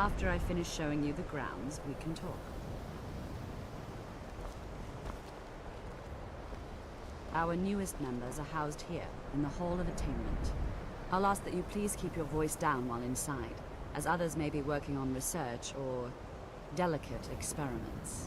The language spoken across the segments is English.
After I finish showing you the grounds, we can talk. Our newest members are housed here, in the Hall of Attainment. I'll ask that you please keep your voice down while inside, as others may be working on research or delicate experiments.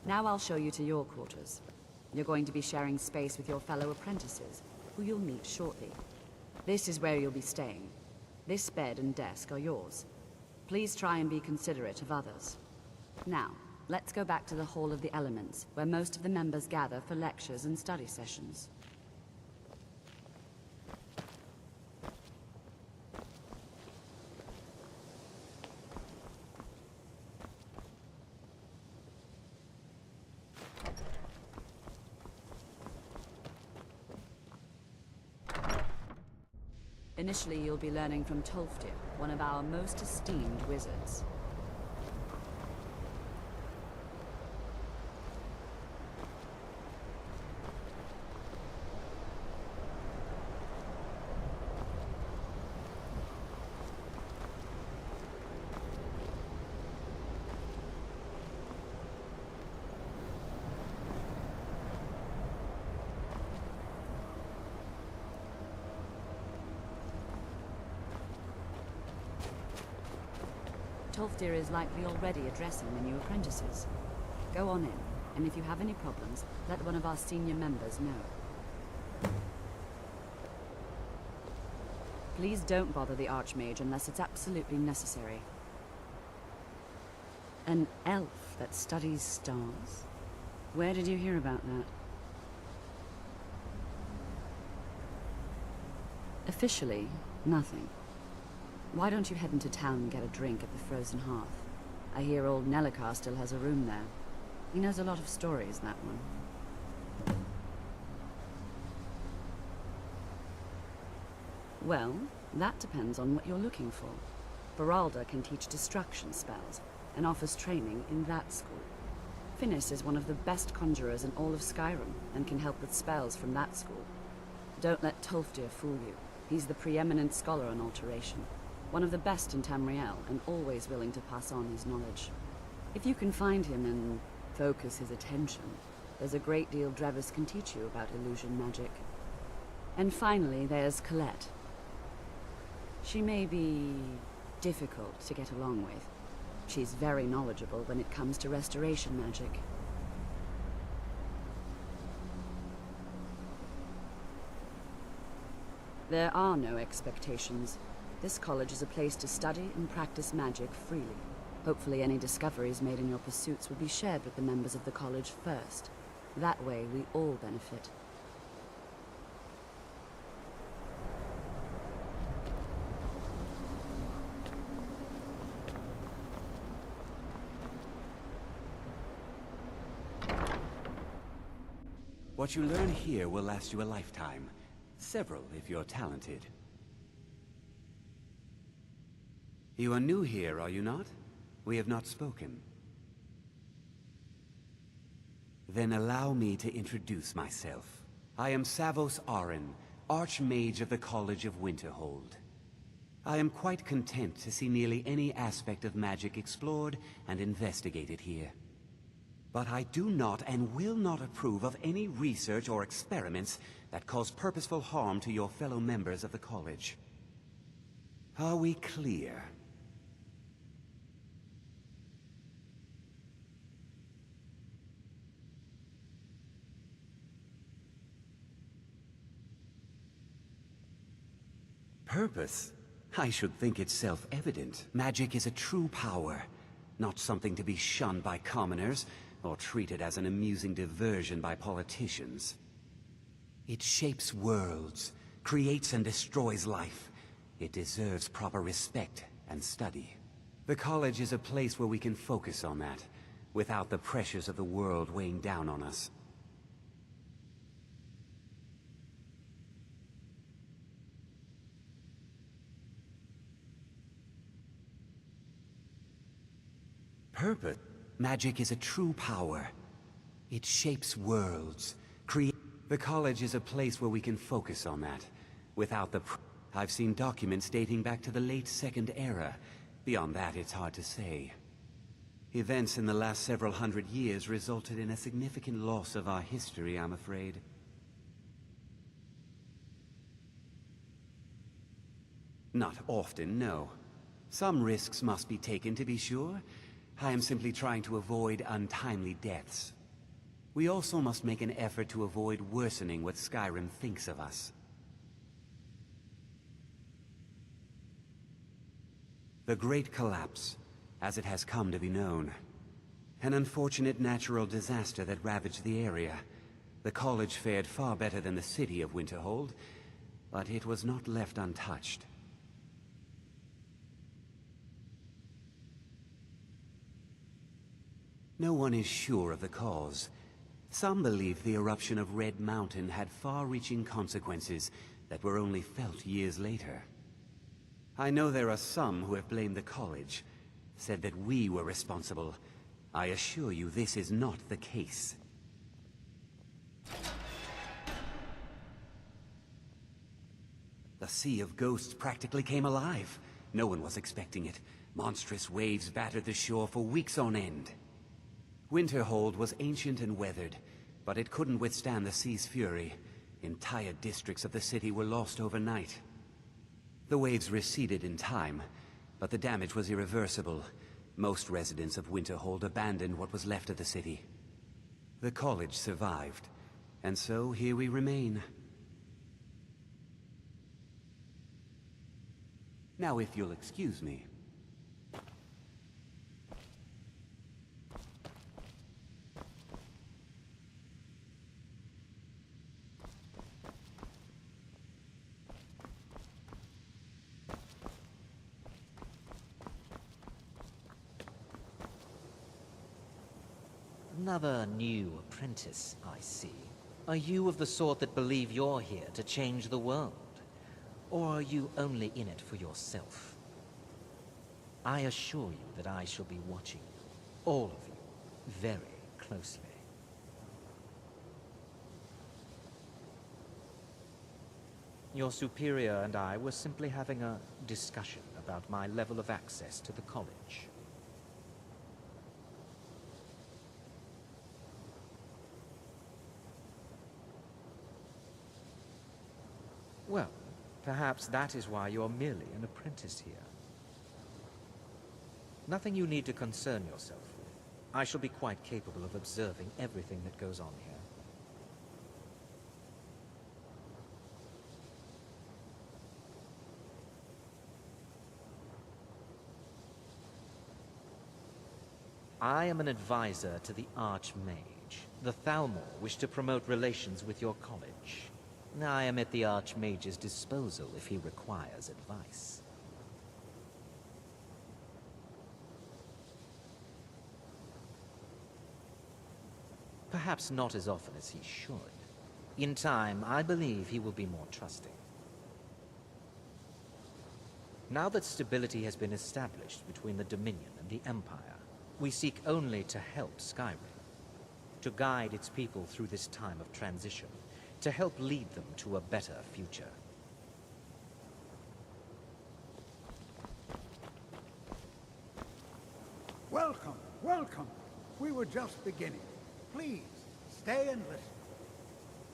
Now I'll show you to your quarters. You're going to be sharing space with your fellow apprentices, who you'll meet shortly. This is where you'll be staying. This bed and desk are yours. Please try and be considerate of others. Now, let's go back to the Hall of the Elements, where most of the members gather for lectures and study sessions. Initially, you'll be learning from Tolfdir, one of our most esteemed wizards. Tolfdir is likely already addressing the new apprentices. Go on in, and if you have any problems, let one of our senior members know. Please don't bother the Archmage unless it's absolutely necessary. An elf that studies stars? Where did you hear about that? Officially, nothing. Why don't you head into town and get a drink at the Frozen Hearth? I hear old Nellikar still has a room there. He knows a lot of stories, that one. Well, that depends on what you're looking for. Beralda can teach destruction spells, and offers training in that school. Finis is one of the best conjurers in all of Skyrim, and can help with spells from that school. Don't let Tolfdir fool you. He's the preeminent scholar on alteration. One of the best in Tamriel, and always willing to pass on his knowledge. If you can find him and focus his attention, there's a great deal Drevis can teach you about illusion magic. And finally, there's Colette. She may be difficult to get along with. She's very knowledgeable when it comes to restoration magic. There are no expectations. This college is a place to study and practice magic freely. Hopefully any discoveries made in your pursuits will be shared with the members of the college first. That way we all benefit. What you learn here will last you a lifetime. Several, if you're talented. You are new here, are you not? We have not spoken. Then allow me to introduce myself. I am Savos Arin, Archmage of the College of Winterhold. I am quite content to see nearly any aspect of magic explored and investigated here. But I do not and will not approve of any research or experiments that cause purposeful harm to your fellow members of the college. Are we clear? Purpose? I should think it's self-evident. Magic is a true power, not something to be shunned by commoners, or treated as an amusing diversion by politicians. It shapes worlds, creates and destroys life. It deserves proper respect and study. The college is a place where we can focus on that, without the pressures of the world weighing down on us. Purpose. Magic is a true power. It shapes worlds, The college is a place where we can focus on that, without the I've seen documents dating back to the late Second Era. Beyond that, it's hard to say. Events in the last several hundred years resulted in a significant loss of our history, I'm afraid. Not often, no. Some risks must be taken, to be sure. I am simply trying to avoid untimely deaths. We also must make an effort to avoid worsening what Skyrim thinks of us. The Great Collapse, as it has come to be known. An unfortunate natural disaster that ravaged the area. The college fared far better than the city of Winterhold, but it was not left untouched. No one is sure of the cause. Some believe the eruption of Red Mountain had far-reaching consequences that were only felt years later. I know there are some who have blamed the college, said that we were responsible. I assure you this is not the case. The Sea of Ghosts practically came alive. No one was expecting it. Monstrous waves battered the shore for weeks on end. Winterhold was ancient and weathered, but it couldn't withstand the sea's fury. Entire districts of the city were lost overnight. The waves receded in time, but the damage was irreversible. Most residents of Winterhold abandoned what was left of the city. The college survived, and so here we remain. Now, if you'll excuse me. Another new apprentice, I see. Are you of the sort that believe you're here to change the world? Or are you only in it for yourself? I assure you that I shall be watching you, all of you, very closely. Your superior and I were simply having a discussion about my level of access to the college. Well, perhaps that is why you're merely an apprentice here. Nothing you need to concern yourself with. I shall be quite capable of observing everything that goes on here. I am an advisor to the Archmage. The Thalmor wish to promote relations with your college. I am at the Archmage's disposal if he requires advice. Perhaps not as often as he should. In time, I believe he will be more trusting. Now that stability has been established between the Dominion and the Empire, we seek only to help Skyrim, to guide its people through this time of transition, to help lead them to a better future. Welcome, welcome. We were just beginning. Please, stay and listen.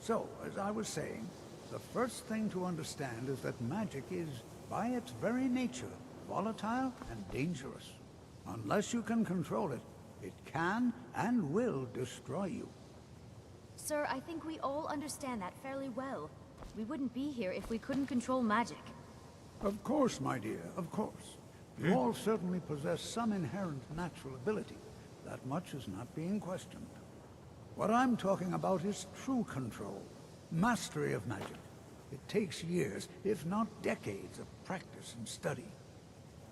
So, as I was saying, the first thing to understand is that magic is, by its very nature, volatile and dangerous. Unless you can control it, it can and will destroy you. Sir, I think we all understand that fairly well. We wouldn't be here if we couldn't control magic. Of course, my dear, of course. You all certainly possess some inherent natural ability. That much is not being questioned. What I'm talking about is true control, mastery of magic. It takes years, if not decades, of practice and study.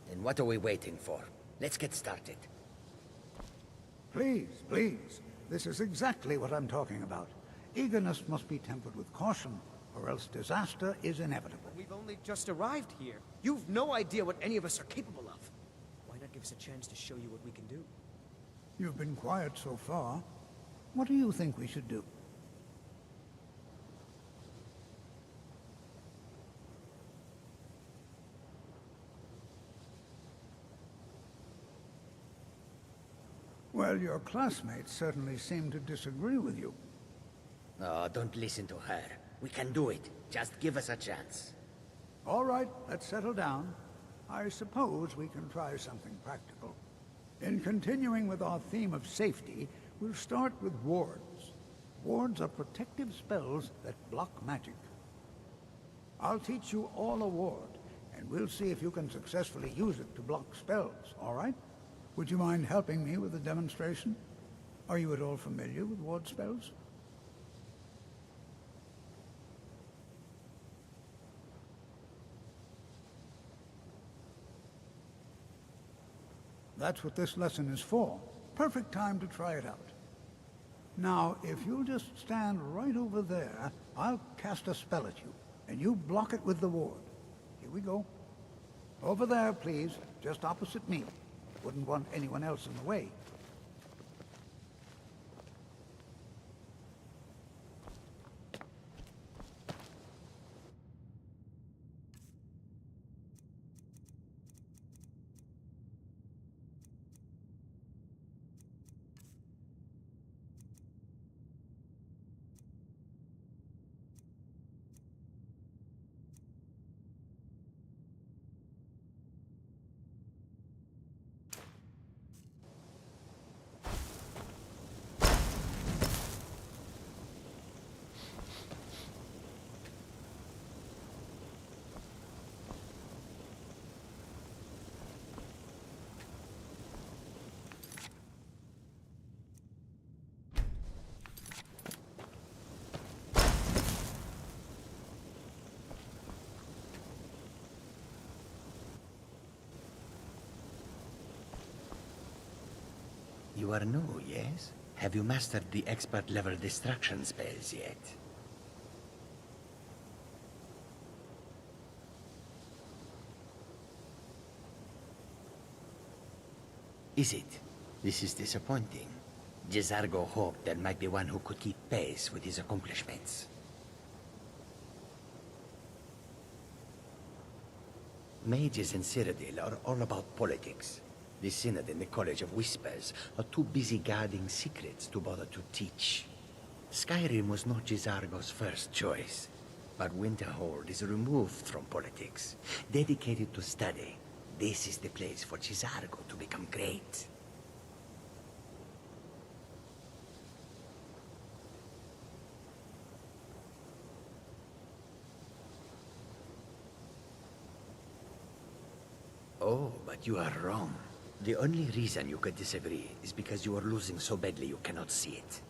Then what are we waiting for? Let's get started. Please, please. This is exactly what I'm talking about. Eagerness must be tempered with caution, or else disaster is inevitable. We've only just arrived here. You've no idea what any of us are capable of. Why not give us a chance to show you what we can do? You've been quiet so far. What do you think we should do? Well, your classmates certainly seem to disagree with you. Oh, don't listen to her. We can do it. Just give us a chance. All right, let's settle down. I suppose we can try something practical. In continuing with our theme of safety, we'll start with wards. Wards are protective spells that block magic. I'll teach you all a ward, and we'll see if you can successfully use it to block spells, all right? Would you mind helping me with the demonstration? Are you at all familiar with ward spells? That's what this lesson is for. Perfect time to try it out. Now, if you'll just stand right over there, I'll cast a spell at you, and you block it with the ward. Here we go. Over there, please, just opposite me. Wouldn't want anyone else in the way. You are new, yes? Have you mastered the expert-level distraction spells yet? Is it? This is disappointing. Jizargo hoped there might be one who could keep pace with his accomplishments. Mages in Cyrodiil are all about politics. The Synod and the College of Whispers are too busy guarding secrets to bother to teach. Skyrim was not Jizargo's first choice, but Winterhold is removed from politics, dedicated to study. This is the place for Jizargo to become great. Oh, but you are wrong. The only reason you could disagree is because you are losing so badly you cannot see it.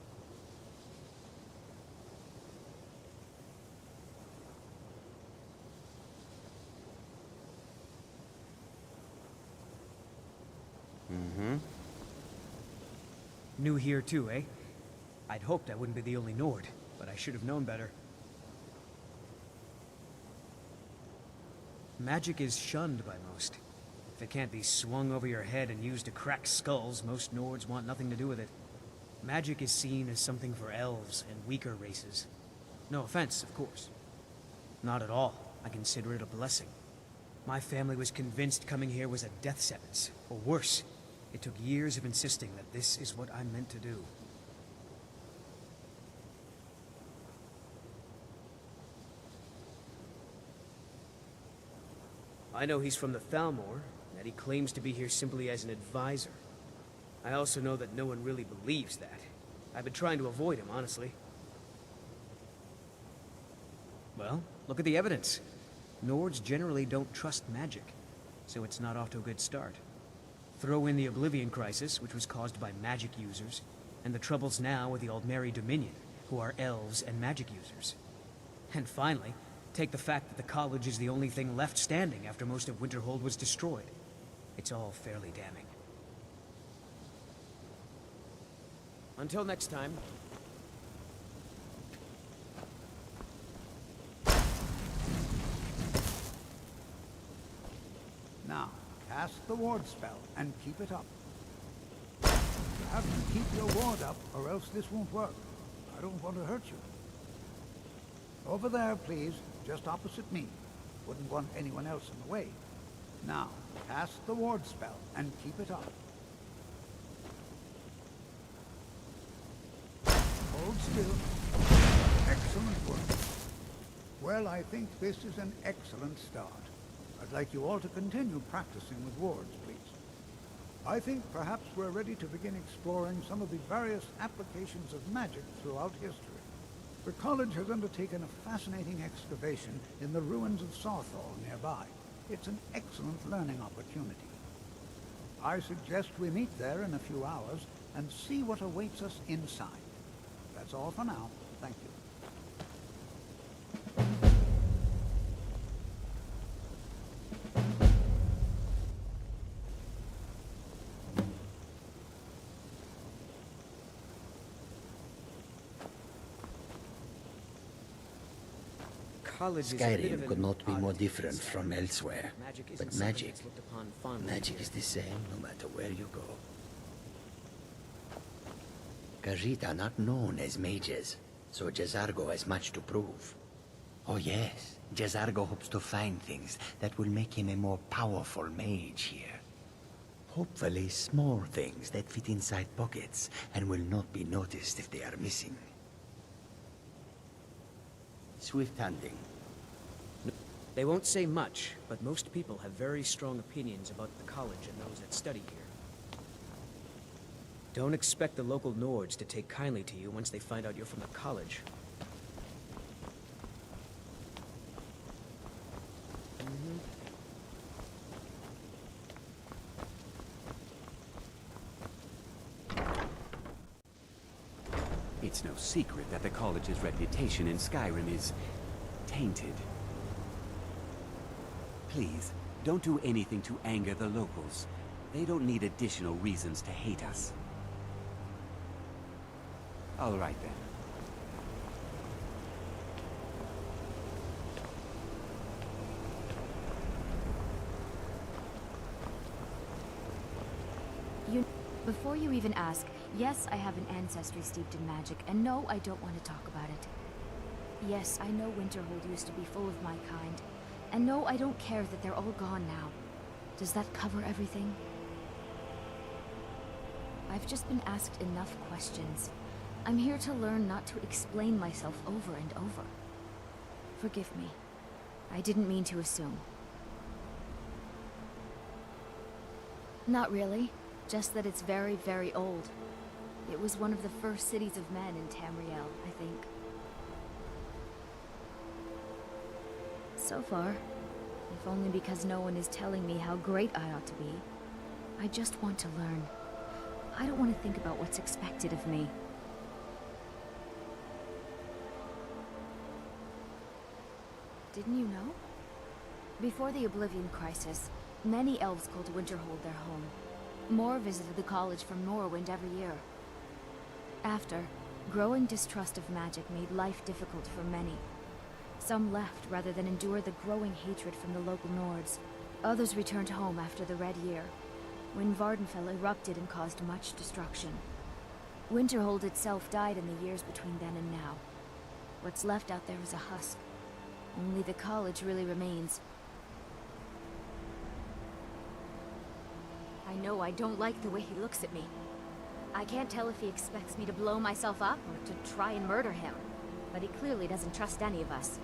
New here too, eh? I'd hoped I wouldn't be the only Nord, but I should have known better. Magic is shunned by most. If it can't be swung over your head and used to crack skulls, most Nords want nothing to do with it. Magic is seen as something for elves and weaker races. No offense, of course. Not at all. I consider it a blessing. My family was convinced coming here was a death sentence, or worse. It took years of insisting that this is what I'm meant to do. I know he's from the Thalmor, that he claims to be here simply as an advisor. I also know that no one really believes that. I've been trying to avoid him, honestly. Well, look at the evidence. Nords generally don't trust magic, so it's not off to a good start. Throw in the Oblivion Crisis, which was caused by magic users, and the troubles now with the Aldmeri Dominion, who are elves and magic users. And finally, take the fact that the college is the only thing left standing after most of Winterhold was destroyed. It's all fairly damning. Until next time. Now, cast the ward spell and keep it up. You have to keep your ward up or else this won't work. I don't want to hurt you. Over there, please, just opposite me. Wouldn't want anyone else in the way. Now, cast the ward spell and keep it up. Hold still. Excellent work. Well, I think this is an excellent start. I'd like you all to continue practicing with wards, please. I think perhaps we're ready to begin exploring some of the various applications of magic throughout history. The college has undertaken a fascinating excavation in the ruins of Sawthall nearby. It's an excellent learning opportunity. I suggest we meet there in a few hours and see what awaits us inside. That's all for now. Thank you. Skyrim could not be more different from elsewhere. But magic is the same no matter where you go. Khajiit are not known as mages, so Jazargo has much to prove. Oh yes, Jazargo hopes to find things that will make him a more powerful mage here. Hopefully small things that fit inside pockets and will not be noticed if they are missing. Swift hunting. They won't say much, but most people have very strong opinions about the college and those that study here. Don't expect the local Nords to take kindly to you once they find out you're from the college. It's no secret that the college's reputation in Skyrim is tainted. Please, don't do anything to anger the locals. They don't need additional reasons to hate us. All right then. Before you even ask, yes, I have an ancestry steeped in magic, and no, I don't want to talk about it. Yes, I know Winterhold used to be full of my kind, and no, I don't care that they're all gone now. Does that cover everything? I've just been asked enough questions. I'm here to learn, not to explain myself over and over. Forgive me. I didn't mean to assume. Not really. Just that it's very, very old. It was one of the first cities of men in Tamriel, I think. So far, if only because no one is telling me how great I ought to be, I just want to learn. I don't want to think about what's expected of me. Didn't you know? Before the Oblivion Crisis, many elves called Winterhold their home. More visited the college from Morrowind every year. After, growing distrust of magic made life difficult for many. Some left rather than endure the growing hatred from the local Nords. Others returned home after the Red Year, when Vardenfell erupted and caused much destruction. Winterhold itself died in the years between then and now. What's left out there is a husk. Only the college really remains. I know I don't like the way he looks at me. I can't tell if he expects me to blow myself up or to try and murder him, but he clearly doesn't trust any of us.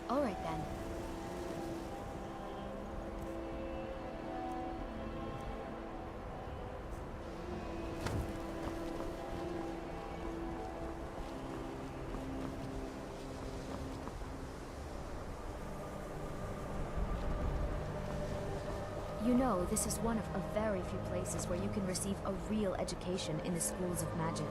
All right then. you know, this is one of a very few places where you can receive a real education in the schools of magic.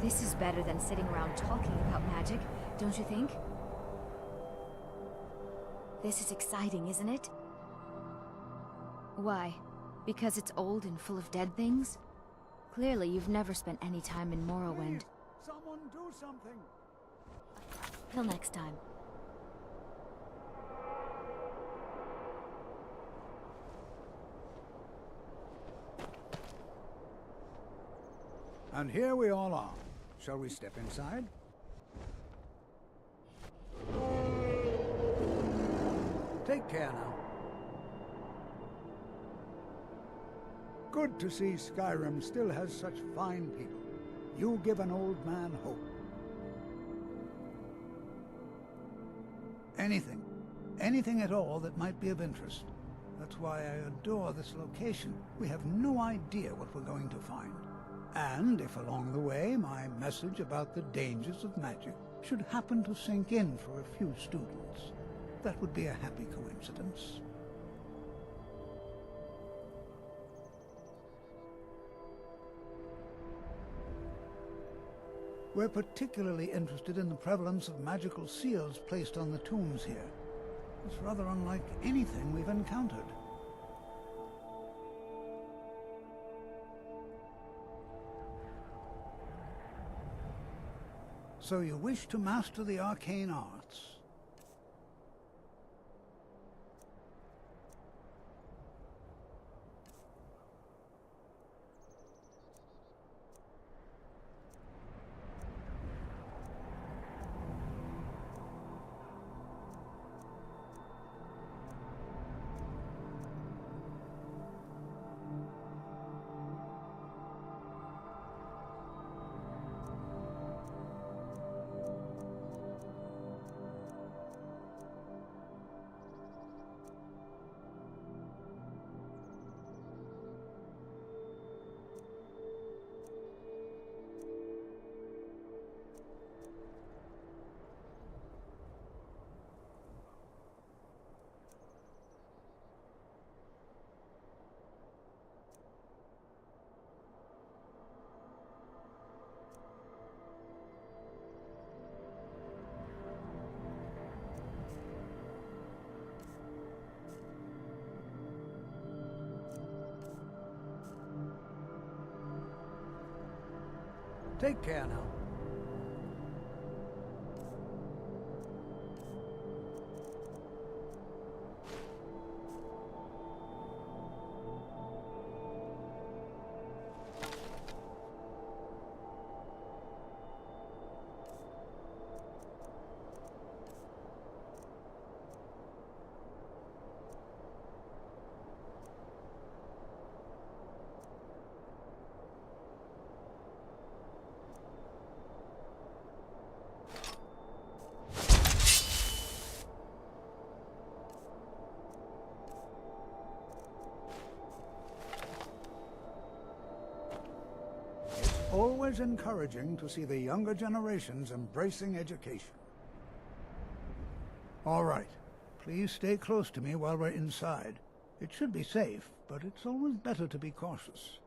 This is better than sitting around talking about magic, don't you think? This is exciting, isn't it? Why? Because it's old and full of dead things? Clearly, you've never spent any time in Morrowind. Please, someone do something! Till next time. And here we all are. Shall we step inside? Take care now. Good to see Skyrim still has such fine people. You give an old man hope. Anything at all that might be of interest. That's why I adore this location. We have no idea what we're going to find. And if along the way my message about the dangers of magic should happen to sink in for a few students, that would be a happy coincidence. We're particularly interested in the prevalence of magical seals placed on the tombs here. It's rather unlike anything we've encountered. So you wish to master the arcane arts? Take care now. Always encouraging to see the younger generations embracing education. All right. Please stay close to me while we're inside. It should be safe, but it's always better to be cautious.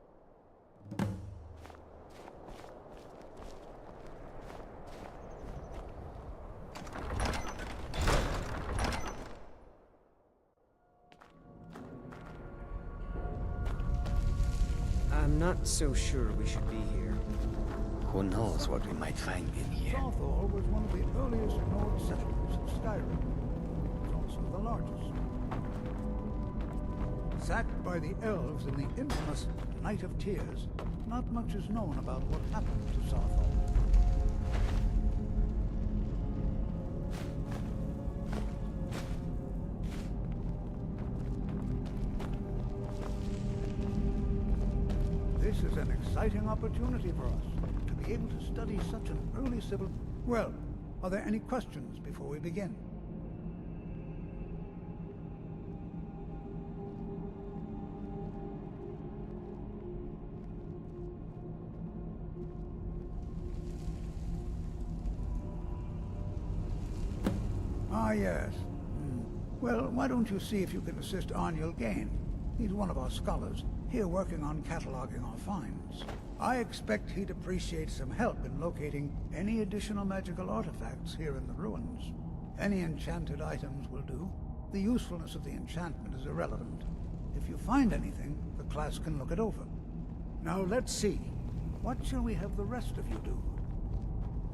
I'm not so sure we should be here. Who knows what we might find in here? Saga was one of the earliest Nord settlements of Skyrim. It was also the largest. Sacked by the elves in the infamous Night of Tears, not much is known about what happened to Saga. This is an exciting opportunity for us, to be able to study such an early civil... Well, are there any questions before we begin? Ah, yes. Well, why don't you see if you can assist Arniel Gain? He's one of our scholars, here working on cataloging our finds. I expect he'd appreciate some help in locating any additional magical artifacts here in the ruins. Any enchanted items will do. The usefulness of the enchantment is irrelevant. If you find anything, the class can look it over. Now let's see. What shall we have the rest of you do?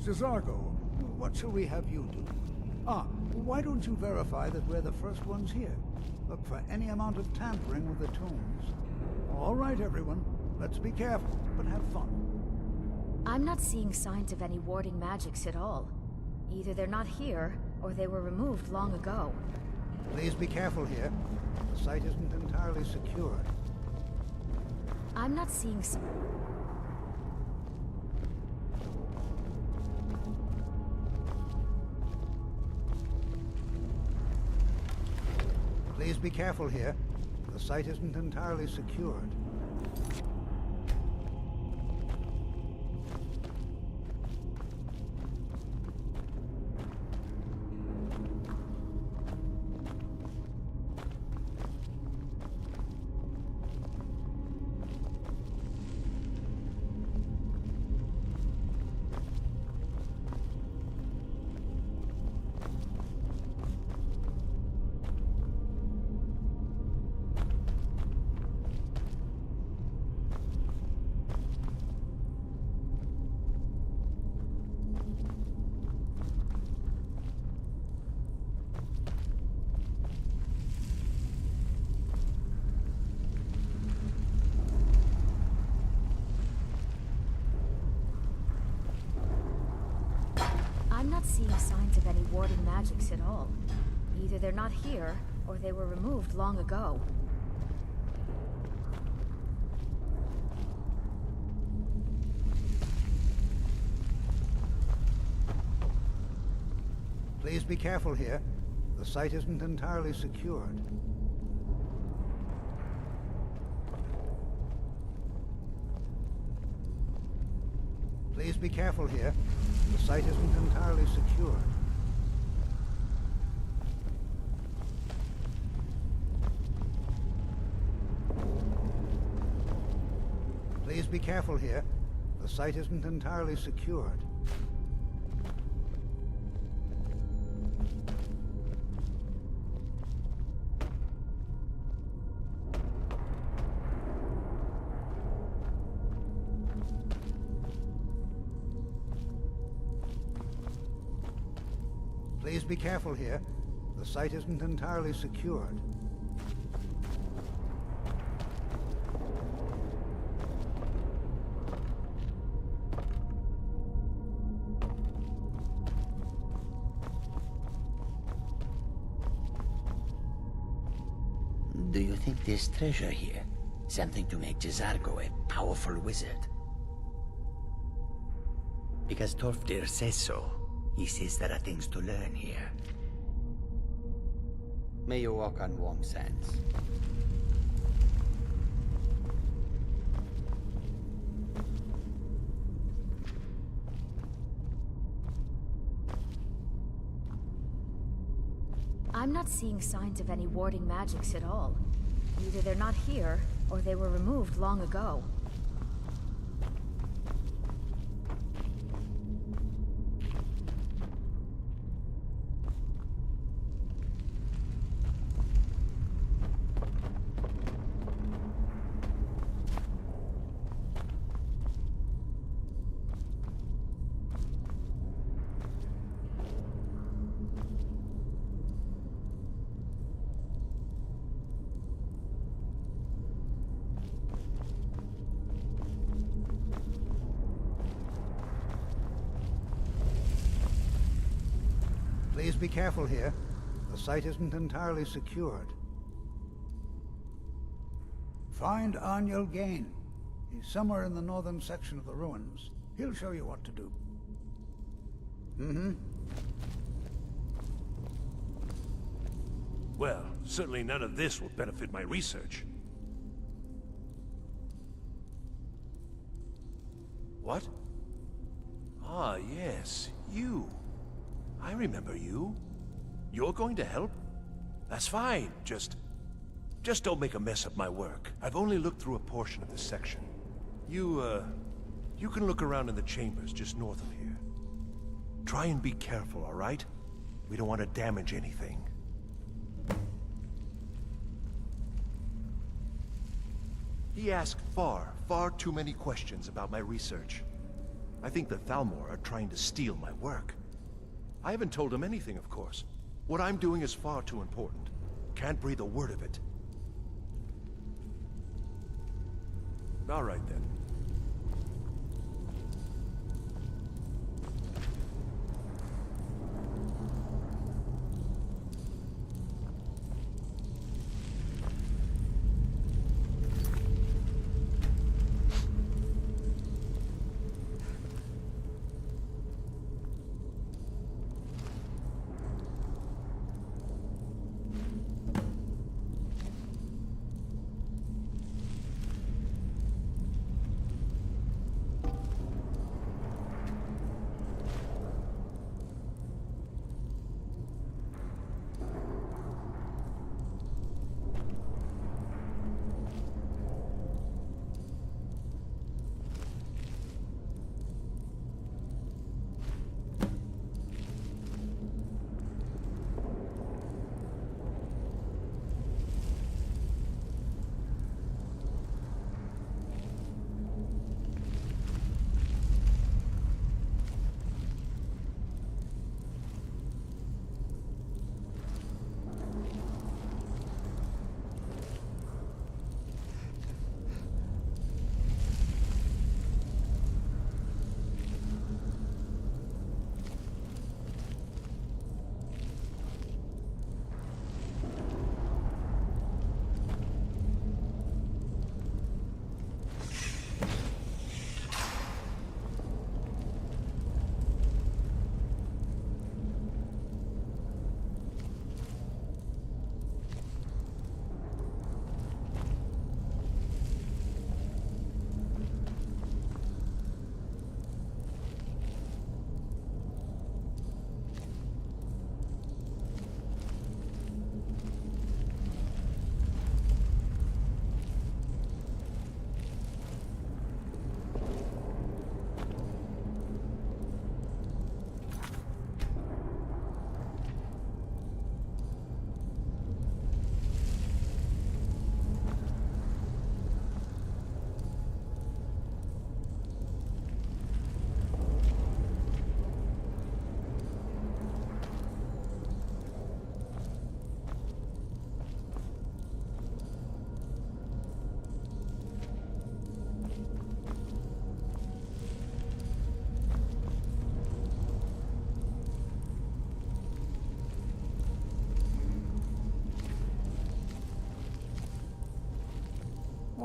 Cesargo, what shall we have you do? Why don't you verify that we're the first ones here? Look for any amount of tampering with the tombs. All right, everyone. Let's be careful, but have fun. I'm not seeing signs of any warding magics at all. Either they're not here, or they were removed long ago. Please be careful here. The site isn't entirely secured. I'm not seeing Please be careful here. The site isn't entirely secured. I'm not seeing signs of any warding magics at all. Either they're not here, or they were removed long ago. Please be careful here. The site isn't entirely secured. Please be careful here. The site isn't entirely secured. Please be careful here. The site isn't entirely secured. Please be careful here. The site isn't entirely secured. Do you think there's treasure here? Something to make Jizargo a powerful wizard? Because Torfdir says so. He says there are things to learn here. May you walk on warm sands. I'm not seeing signs of any warding magics at all. Either they're not here, or they were removed long ago. Please be careful here. The site isn't entirely secured. Find Aniel Gain. He's somewhere in the northern section of the ruins. He'll show you what to do. Well, certainly none of this will benefit my research. What? Ah, yes, you. I remember you. You're going to help? That's fine, just don't make a mess of my work. I've only looked through a portion of this section. You can look around in the chambers just north of here. Try and be careful, all right? We don't want to damage anything. He asked far too many questions about my research. I think the Thalmor are trying to steal my work. I haven't told him anything, of course. What I'm doing is far too important. Can't breathe a word of it. All right, then.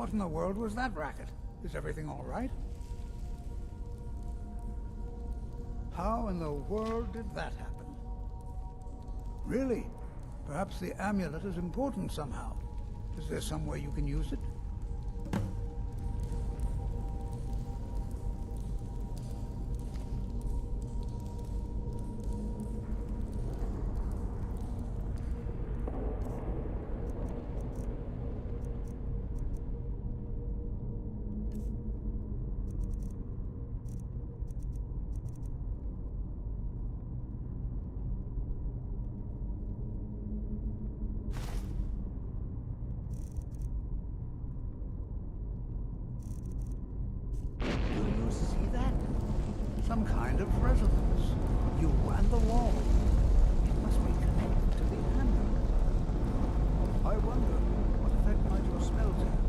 What in the world was that racket? Is everything all right? How in the world did that happen? Really? Perhaps the amulet is important somehow. Is there some way you can use it? See that? Some kind of resonance. You and the wall. It must be connected to the amulet. I wonder, what effect might your spells have?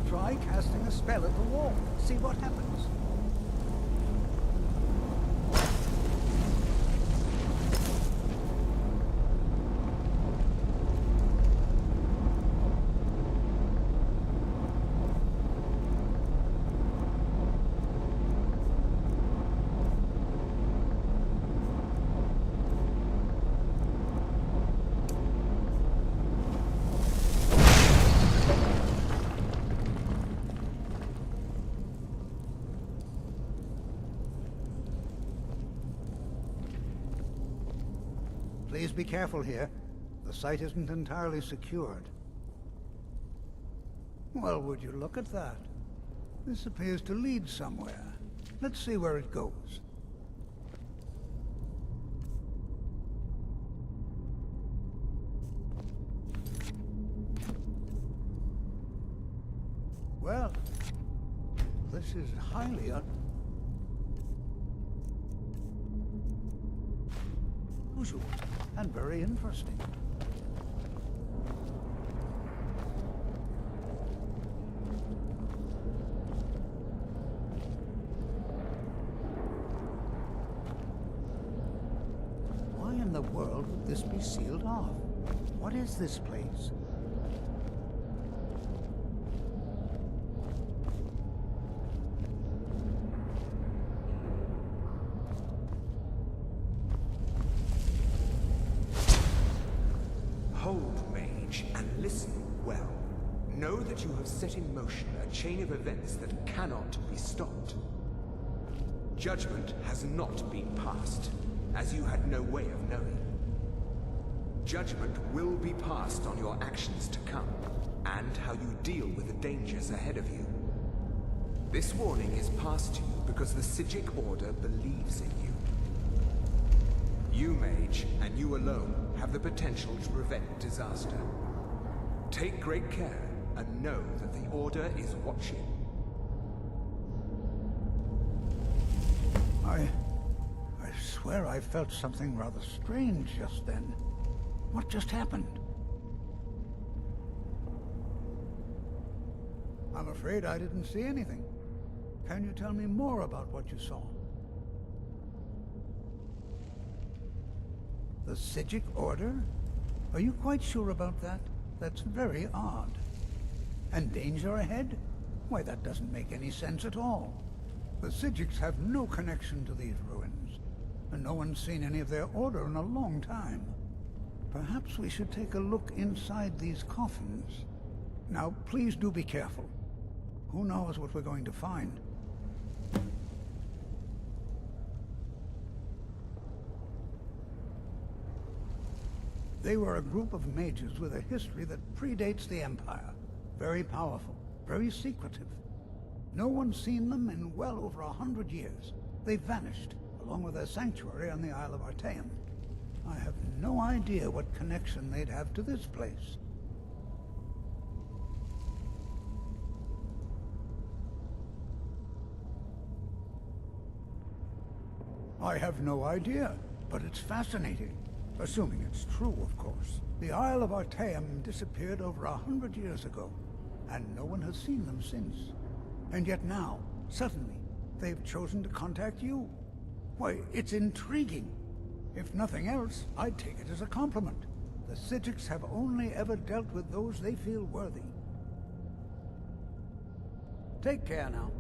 Try casting a spell at the wall. See what happens. Please be careful here. The site isn't entirely secured. Well, would you look at that? This appears to lead somewhere. Let's see where it goes. Well, this is highly unusual and very interesting. Why in the world would this be sealed off? What is this place? Hold, mage, and listen well. Know that you have set in motion a chain of events that cannot be stopped. Judgment has not been passed, as you had no way of knowing. Judgment will be passed on your actions to come, and how you deal with the dangers ahead of you. This warning is passed to you because the Psijic Order believes in you. You, Mage, and you alone, have the potential to prevent disaster. Take great care, and know that the Order is watching. I swear I felt something rather strange just then. What just happened? I'm afraid I didn't see anything. Can you tell me more about what you saw? The Psijic Order? Are you quite sure about that? That's very odd. And danger ahead? Why, that doesn't make any sense at all. The Psijics have no connection to these ruins, and no one's seen any of their order in a long time. Perhaps we should take a look inside these coffins. Now, please do be careful. Who knows what we're going to find? They were a group of mages with a history that predates the Empire. Very powerful, very secretive. No one's seen them in well over 100 years. They vanished, along with their sanctuary on the Isle of Arqueiro. I have no idea what connection they'd have to this place. I have no idea, but it's fascinating. Assuming it's true, of course. The Isle of Arqueiro disappeared over 100 years ago, and no one has seen them since. And yet now, suddenly, they've chosen to contact you. Why, it's intriguing. If nothing else, I'd take it as a compliment. The Psijics have only ever dealt with those they feel worthy. Take care now.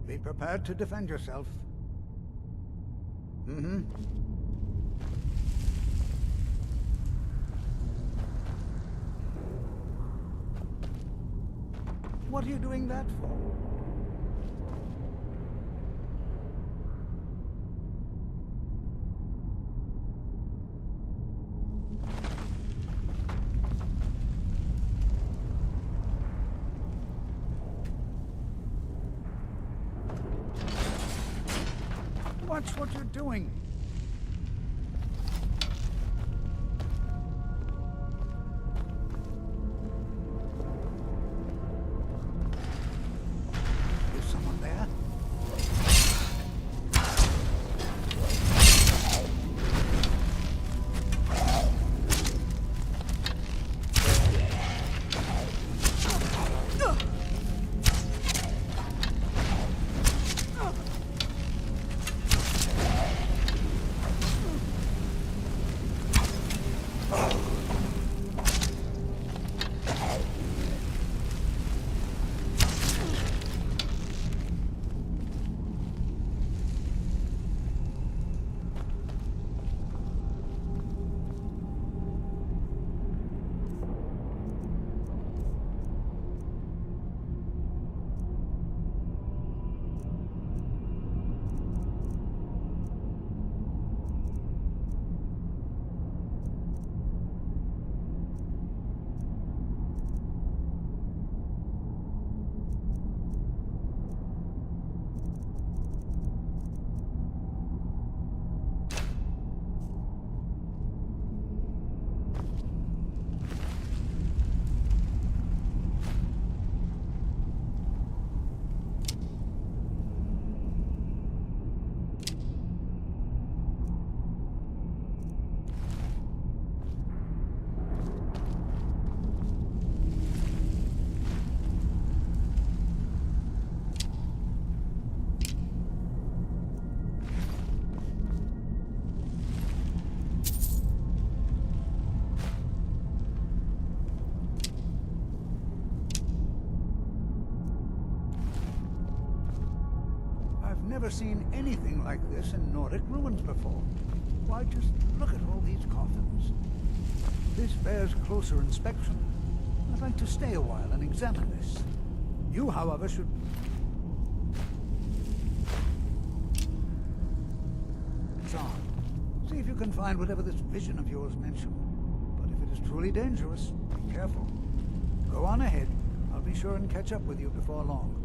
Be prepared to defend yourself. What are you doing that for? Watch what you're doing. Is someone there? never seen anything like this in Nordic ruins before. Why, just look at all these coffins. This bears closer inspection. I'd like to stay a while and examine this. You, however, should... John, see if you can find whatever this vision of yours mentioned. But if it is truly dangerous, be careful. Go on ahead. I'll be sure and catch up with you before long.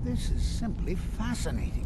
This is simply fascinating.